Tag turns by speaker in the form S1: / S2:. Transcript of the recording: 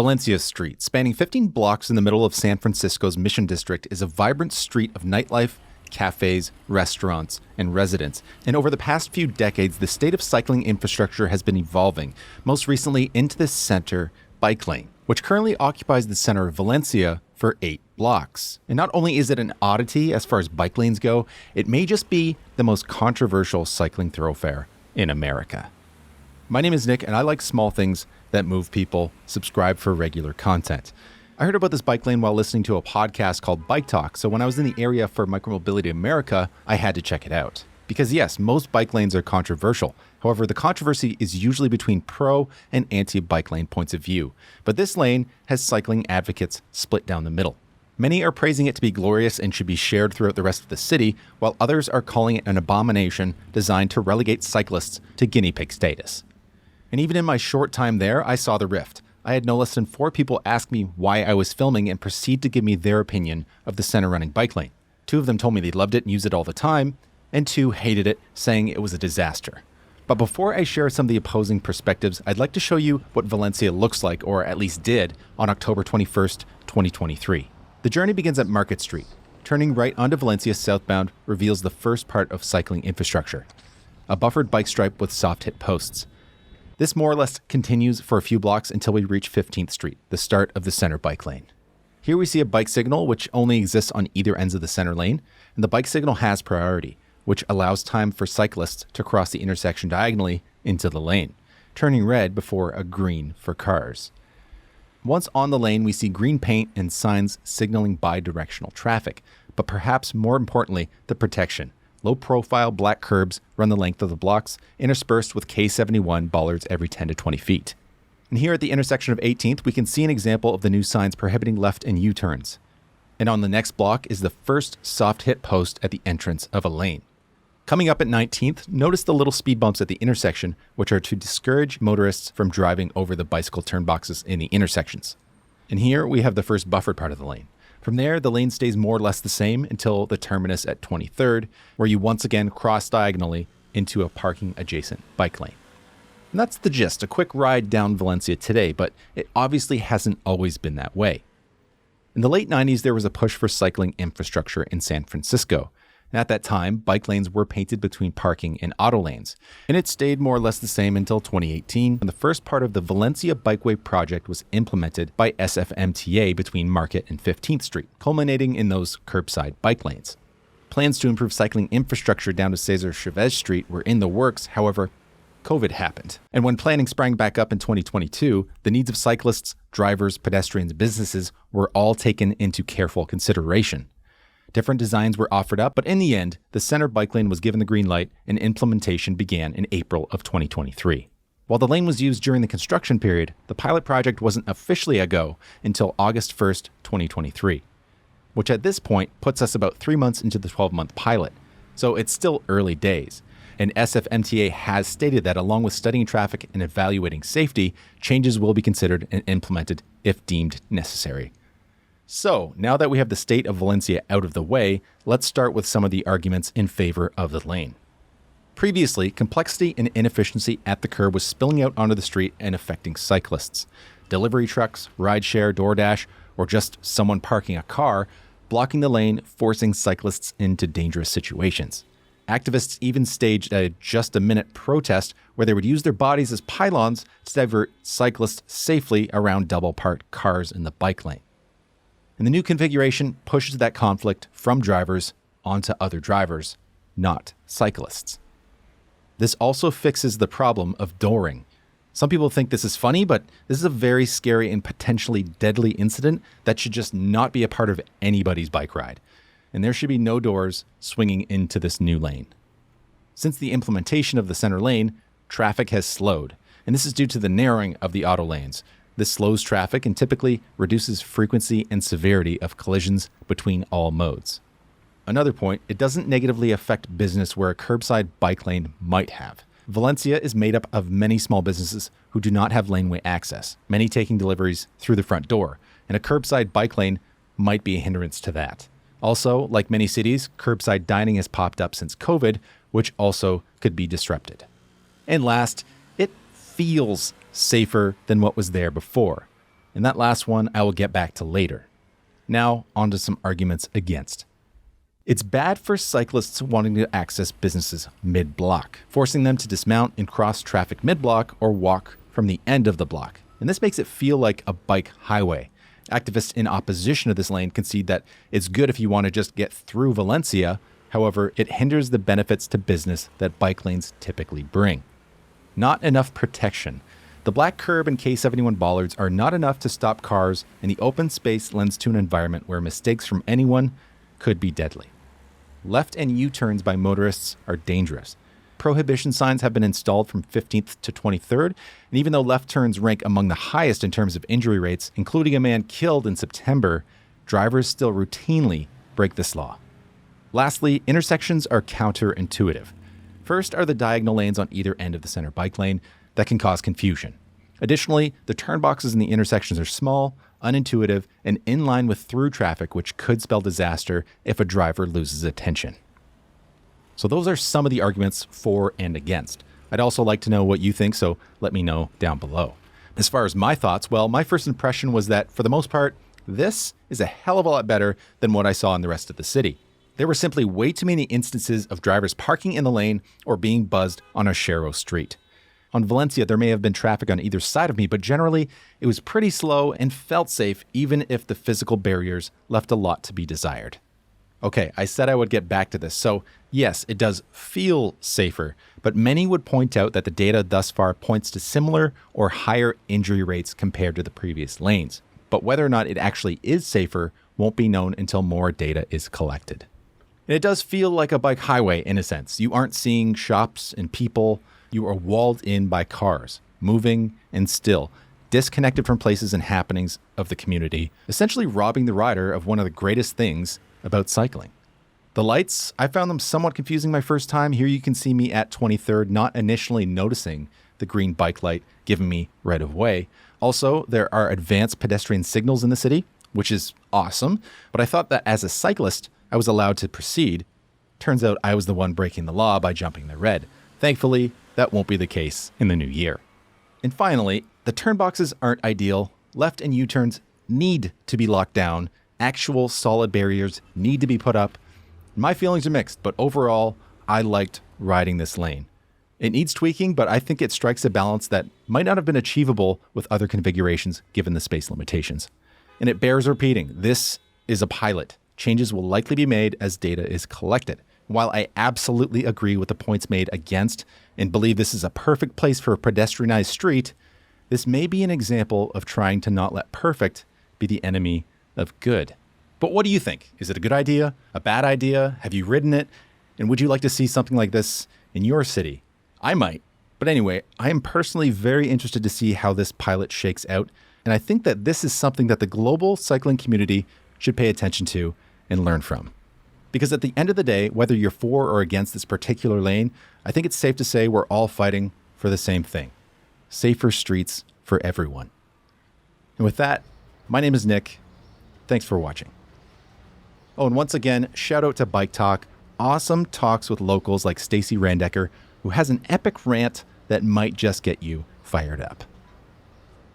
S1: Valencia Street, spanning 15 blocks in the middle of San Francisco's Mission District, is a vibrant street of nightlife, cafes, restaurants, and residents. And over the past few decades, the state of cycling infrastructure has been evolving, most recently into the center bike lane, which currently occupies the center of Valencia for 8 blocks. And not only is it an oddity as far as bike lanes go, it may just be the most controversial cycling thoroughfare in America. My name is Nick, and I like small things that move people. Subscribe for regular content. I heard about this bike lane while listening to a podcast called Bike Talk, so when I was in the area for Micromobility America, I had to check it out. Because yes, most bike lanes are controversial. However, the controversy is usually between pro and anti-bike lane points of view. But this lane has cycling advocates split down the middle. Many are praising it to be glorious and should be shared throughout the rest of the city, while others are calling it an abomination designed to relegate cyclists to guinea pig status. And even in my short time there, I saw the rift. I had no less than 4 people ask me why I was filming and proceed to give me their opinion of the center running bike lane. 2 of them told me they loved it and used it all the time, and 2 hated it, saying it was a disaster. But before I share some of the opposing perspectives, I'd like to show you what Valencia looks like, or at least did, on October 21st, 2023. The journey begins at Market Street. Turning right onto Valencia southbound reveals the first part of cycling infrastructure, a buffered bike stripe with soft-hit posts. This more or less continues for a few blocks until we reach 15th Street, the start of the center bike lane. Here we see a bike signal which only exists on either ends of the center lane, and the bike signal has priority, which allows time for cyclists to cross the intersection diagonally into the lane, turning red before a green for cars. Once on the lane, we see green paint and signs signaling bi-directional traffic, but perhaps more importantly, the protection. Low-profile black curbs run the length of the blocks, interspersed with K71 bollards every 10 to 20 feet. And here at the intersection of 18th, we can see an example of the new signs prohibiting left and U-turns. And on the next block is the first soft-hit post at the entrance of a lane. Coming up at 19th, notice the little speed bumps at the intersection, which are to discourage motorists from driving over the bicycle turnboxes in the intersections. And here we have the first buffered part of the lane. From there, the lane stays more or less the same until the terminus at 23rd, where you once again cross diagonally into a parking adjacent bike lane. And that's the gist, a quick ride down Valencia today, but it obviously hasn't always been that way. In the late 90s, there was a push for cycling infrastructure in San Francisco. And at that time, bike lanes were painted between parking and auto lanes, and it stayed more or less the same until 2018, when the first part of the Valencia Bikeway project was implemented by SFMTA between Market and 15th Street, culminating in those curbside bike lanes. Plans to improve cycling infrastructure down to Cesar Chavez Street were in the works, however, COVID happened. And when planning sprang back up in 2022, the needs of cyclists, drivers, pedestrians, and businesses were all taken into careful consideration. Different designs were offered up, but in the end, the center bike lane was given the green light and implementation began in April of 2023. While the lane was used during the construction period, the pilot project wasn't officially a go until August 1st, 2023, which at this point puts us about 3 months into the 12-month pilot. So it's still early days. And SFMTA has stated that along with studying traffic and evaluating safety, changes will be considered and implemented if deemed necessary. So, now that we have the state of Valencia out of the way, let's start with some of the arguments in favor of the lane. Previously, complexity and inefficiency at the curb was spilling out onto the street and affecting cyclists. Delivery trucks, rideshare, DoorDash, or just someone parking a car, blocking the lane, forcing cyclists into dangerous situations. Activists even staged a just-a-minute protest where they would use their bodies as pylons to divert cyclists safely around double-parked cars in the bike lane. And the new configuration pushes that conflict from drivers onto other drivers, not cyclists. This also fixes the problem of dooring. Some people think this is funny, but this is a very scary and potentially deadly incident that should just not be a part of anybody's bike ride. And there should be no doors swinging into this new lane. Since the implementation of the center lane, traffic has slowed, and this is due to the narrowing of the auto lanes. This slows traffic and typically reduces frequency and severity of collisions between all modes. Another point, it doesn't negatively affect business where a curbside bike lane might have. Valencia is made up of many small businesses who do not have laneway access, many taking deliveries through the front door, and a curbside bike lane might be a hindrance to that. Also, like many cities, curbside dining has popped up since COVID, which also could be disrupted. And last, it feels safer than what was there before. And that last one I will get back to later. Now, on to some arguments against. It's bad for cyclists wanting to access businesses mid-block, forcing them to dismount and cross traffic mid-block or walk from the end of the block. And this makes it feel like a bike highway. Activists in opposition to this lane concede that it's good if you want to just get through Valencia. However, it hinders the benefits to business that bike lanes typically bring. Not enough protection. The black curb and K71 bollards are not enough to stop cars, and the open space lends to an environment where mistakes from anyone could be deadly. Left and U-turns by motorists are dangerous. Prohibition signs have been installed from 15th to 23rd, and even though left turns rank among the highest in terms of injury rates, including a man killed in September, drivers still routinely break this law. Lastly, intersections are counterintuitive. First are the diagonal lanes on either end of the center bike lane that can cause confusion. Additionally, the turn boxes in the intersections are small, unintuitive, and in line with through traffic, which could spell disaster if a driver loses attention. So those are some of the arguments for and against. I'd also like to know what you think, so let me know down below. As far as my thoughts, well, my first impression was that, for the most part, this is a hell of a lot better than what I saw in the rest of the city. There were simply way too many instances of drivers parking in the lane or being buzzed on a shallow street. On Valencia, there may have been traffic on either side of me, but generally, it was pretty slow and felt safe, even if the physical barriers left a lot to be desired. Okay, I said I would get back to this, so yes, it does feel safer, but many would point out that the data thus far points to similar or higher injury rates compared to the previous lanes. But whether or not it actually is safer won't be known until more data is collected. And it does feel like a bike highway in a sense. You aren't seeing shops and people. You are walled in by cars, moving and still, disconnected from places and happenings of the community, essentially robbing the rider of one of the greatest things about cycling. The lights, I found them somewhat confusing my first time. Here you can see me at 23rd, not initially noticing the green bike light giving me right of way. Also, there are advanced pedestrian signals in the city, which is awesome, but I thought that as a cyclist, I was allowed to proceed. Turns out I was the one breaking the law by jumping the red. Thankfully, that won't be the case in the new year. And finally, the turn boxes aren't ideal. Left and U-turns need to be locked down. Actual solid barriers need to be put up. My feelings are mixed, but overall, I liked riding this lane. It needs tweaking, but I think it strikes a balance that might not have been achievable with other configurations given the space limitations. And it bears repeating, this is a pilot. Changes will likely be made as data is collected. While I absolutely agree with the points made against and believe this is a perfect place for a pedestrianized street, this may be an example of trying to not let perfect be the enemy of good. But what do you think? Is it a good idea? A bad idea? Have you ridden it? And would you like to see something like this in your city? I might. But anyway, I am personally very interested to see how this pilot shakes out. And I think that this is something that the global cycling community should pay attention to and learn from. Because at the end of the day, whether you're for or against this particular lane, I think it's safe to say we're all fighting for the same thing. Safer streets for everyone. And with that, my name is Nick. Thanks for watching. Oh, and once again, shout out to Bike Talk. Awesome talks with locals like Stacy Randecker, who has an epic rant that might just get you fired up.